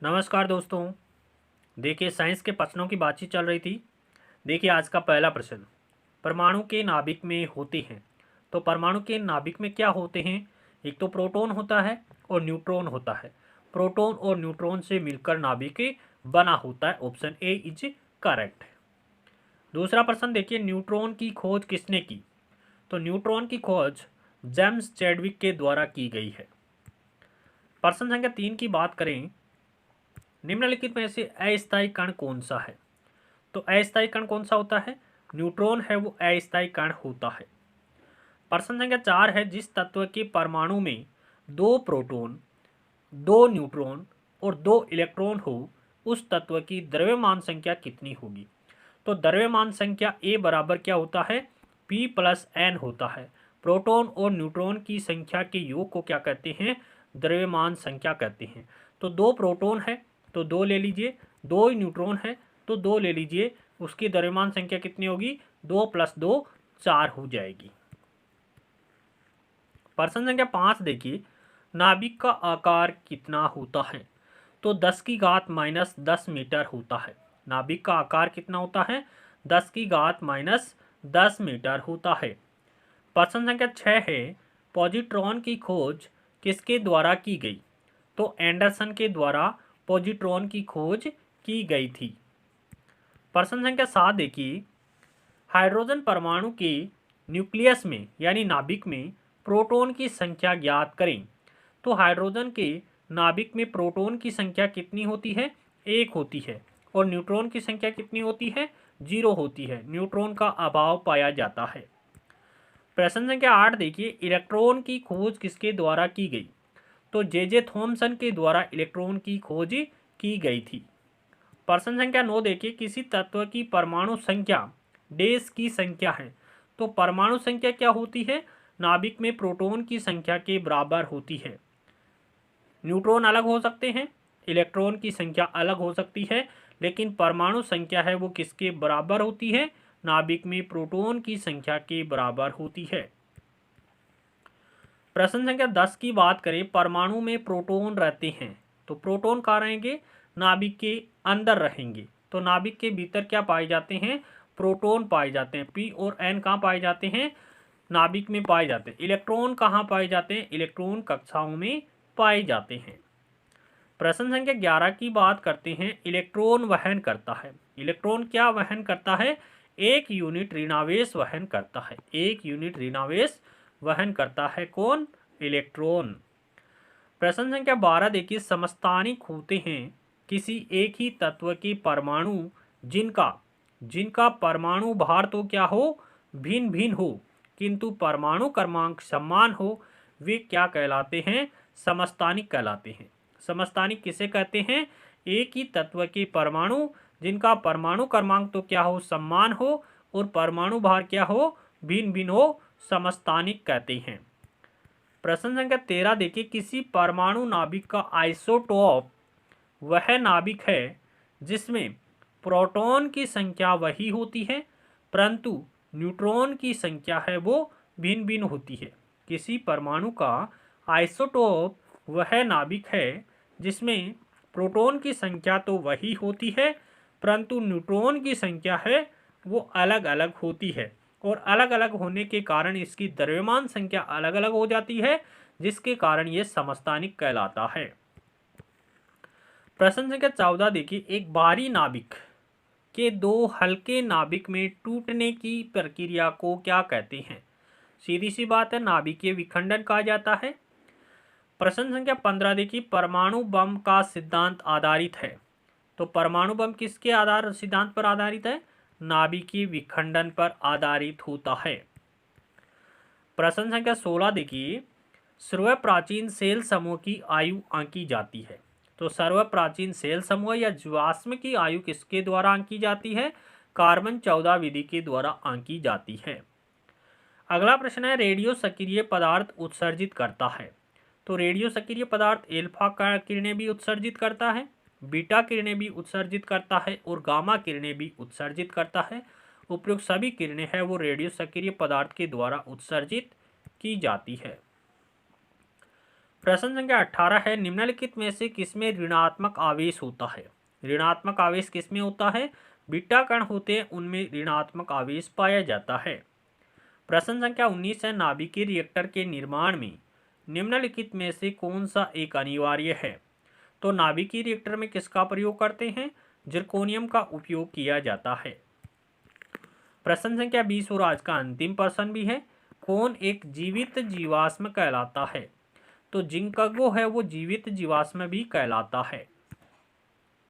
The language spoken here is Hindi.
नमस्कार दोस्तों। देखिए साइंस के प्रश्नों की बातचीत चल रही थी। देखिए आज का पहला प्रश्न, परमाणु के नाभिक में होते हैं। तो परमाणु के नाभिक में क्या होते हैं? एक तो प्रोटॉन होता है और न्यूट्रॉन होता है। प्रोटॉन और न्यूट्रॉन से मिलकर नाभिक बना होता है। Option A is correct. दूसरा प्रश्न देखिए, न्यूट्रॉन की खोज किसने की? तो न्यूट्रॉन की खोज जेम्स चैडविक के द्वारा की गई है। प्रश्न संख्या 3 की बात करें, निम्नलिखित में से अस्थायी कण कौन सा है? तो अस्थायी कण कौन सा होता है? न्यूट्रॉन है वो अस्थायी कण होता है। प्रश्न संख्या 4 है, जिस तत्व के परमाणु में 2 प्रोटॉन, 2 न्यूट्रॉन और 2 इलेक्ट्रॉन हो, उस तत्व की द्रव्यमान संख्या कितनी होगी? तो द्रव्यमान संख्या ए बराबर क्या होता है? P प्लस एन होता है। प्रोटॉन और न्यूट्रॉन की संख्या के योग को क्या कहते हैं? द्रव्यमान संख्या कहते हैं। तो 2 प्रोटॉन है तो 2 ले लीजिए, 2 न्यूट्रॉन है तो 2 ले लीजिए, उसकी द्रव्यमान संख्या कितनी होगी? 2 प्लस 2 4 हो जाएगी। प्रश्न संख्या 5 देखिए, नाभिक का आकार कितना होता है? तो 10 की घात माइनस 10 मीटर होता है। नाभिक का आकार कितना होता है? 10 की घात माइनस 10 मीटर होता है। प्रश्न संख्या 6 है, पॉजिट्रॉन की खोज किसके द्वारा की गई? तो एंडरसन के द्वारा पॉजिट्रॉन की खोज की गई थी। प्रश्न संख्या 7 देखिए, हाइड्रोजन परमाणु के न्यूक्लियस में यानी नाभिक में प्रोटॉन की संख्या ज्ञात करें। तो हाइड्रोजन के नाभिक में प्रोटॉन की संख्या कितनी होती है? 1 होती है। और न्यूट्रॉन की संख्या कितनी होती है? 0 होती है। न्यूट्रॉन का अभाव पाया जाता है। प्रश्न संख्या 8 देखिए, इलेक्ट्रॉन की खोज किसके द्वारा की गई? तो जे थॉमसन के द्वारा इलेक्ट्रॉन की खोज की गई थी। प्रश्न संख्या 9 देखिए, किसी तत्व की परमाणु संख्या डैश की संख्या है। तो परमाणु संख्या क्या होती है? नाभिक में प्रोटॉन की संख्या के बराबर होती है। न्यूट्रॉन अलग हो सकते हैं, इलेक्ट्रॉन की संख्या अलग हो सकती है, लेकिन परमाणु संख्या है वो किसके बराबर होती है? नाभिक में प्रोटॉन की संख्या के बराबर होती है। प्रश्न संख्या 10 की बात करें, परमाणु में प्रोटॉन रहते हैं। तो प्रोटॉन कहाँ रहेंगे? नाभिक के अंदर रहेंगे। तो नाभिक के भीतर क्या पाए जाते हैं? प्रोटॉन पाए जाते हैं। P और N कहाँ पाए जाते हैं? नाभिक में पाए जाते हैं। इलेक्ट्रॉन कहाँ पाए जाते हैं? इलेक्ट्रॉन कक्षाओं में पाए जाते हैं। प्रश्न संख्या 11 की बात करते हैं, इलेक्ट्रॉन वहन करता है। इलेक्ट्रॉन क्या वहन करता है? 1 यूनिट ऋणावेश वहन करता है। 1 यूनिट ऋणावेश वहन करता है कौन? इलेक्ट्रॉन। प्रश्न संख्या 12 देखिए, समस्थानिक होते हैं किसी एक ही तत्व के परमाणु जिनका जिनका परमाणु भार तो क्या हो? भिन्न भिन्न हो, किंतु परमाणु क्रमांक समान हो, वे क्या कहलाते हैं? समस्थानिक कहलाते हैं। समस्थानिक किसे कहते हैं? एक ही तत्व के परमाणु जिनका परमाणु क्रमांक तो क्या हो? समान हो और परमाणु भार क्या हो? भिन्न भिन्न हो, समस्थानिक कहते हैं। प्रश्न संख्या 13 देखिए, किसी परमाणु नाभिक का आइसोटोप वह नाभिक है जिसमें प्रोटॉन की संख्या वही होती है परंतु न्यूट्रॉन की संख्या है वो भिन्न भिन्न होती है। किसी परमाणु का आइसोटोप वह नाभिक है जिसमें प्रोटॉन की संख्या तो वही होती है परंतु न्यूट्रॉन की संख्या है वो अलग अलग होती है, और अलग अलग होने के कारण इसकी द्रव्यमान संख्या अलग अलग हो जाती है, जिसके कारण ये समस्थानिक कहलाता है। प्रश्न संख्या 14 देखिए, एक भारी नाभिक के 2 हल्के नाभिक में टूटने की प्रक्रिया को क्या कहते हैं? सीधी सी बात है, नाभिकीय विखंडन कहा जाता है। प्रश्न संख्या 15 देखिए, परमाणु बम का सिद्धांत आधारित है। तो परमाणु बम किसके आधार सिद्धांत पर आधारित है? नाभिकीय विखंडन पर आधारित होता है। प्रश्न संख्या 16 देखिए, सर्वप्राचीन सेल समूह की आयु आंकी जाती है। तो सर्वप्राचीन सेल समूह या जीवाश्म की आयु किसके द्वारा आंकी जाती है? कार्बन 14 विधि के द्वारा आंकी जाती है। अगला प्रश्न है, रेडियो सक्रिय पदार्थ उत्सर्जित करता है। तो रेडियो सक्रिय पदार्थ एल्फा किरणें भी उत्सर्जित करता है, बीटा किरणें भी उत्सर्जित करता है और गामा किरणें भी उत्सर्जित करता है। उपयुक्त सभी किरणें हैं वो रेडियो सक्रिय पदार्थ के द्वारा उत्सर्जित की जाती है। प्रश्न संख्या 18 है, निम्नलिखित में से किसमें ऋणात्मक आवेश होता है? ऋणात्मक आवेश किसमें होता है? बीटा कण होते हैं उनमें ऋणात्मक आवेश पाया जाता है। प्रश्न संख्या 19 है, नाभिकीय रिएक्टर के निर्माण में निम्नलिखित में से कौन सा एक अनिवार्य है? तो नाभिकीय रिएक्टर में किसका प्रयोग करते हैं? जिरकोनियम का उपयोग किया जाता है। प्रश्न संख्या 20 और आज का अंतिम प्रश्न भी है, कौन एक जीवित जीवाश्म कहलाता है? तो जिंकगो है वो जीवित जीवाश्म भी कहलाता है।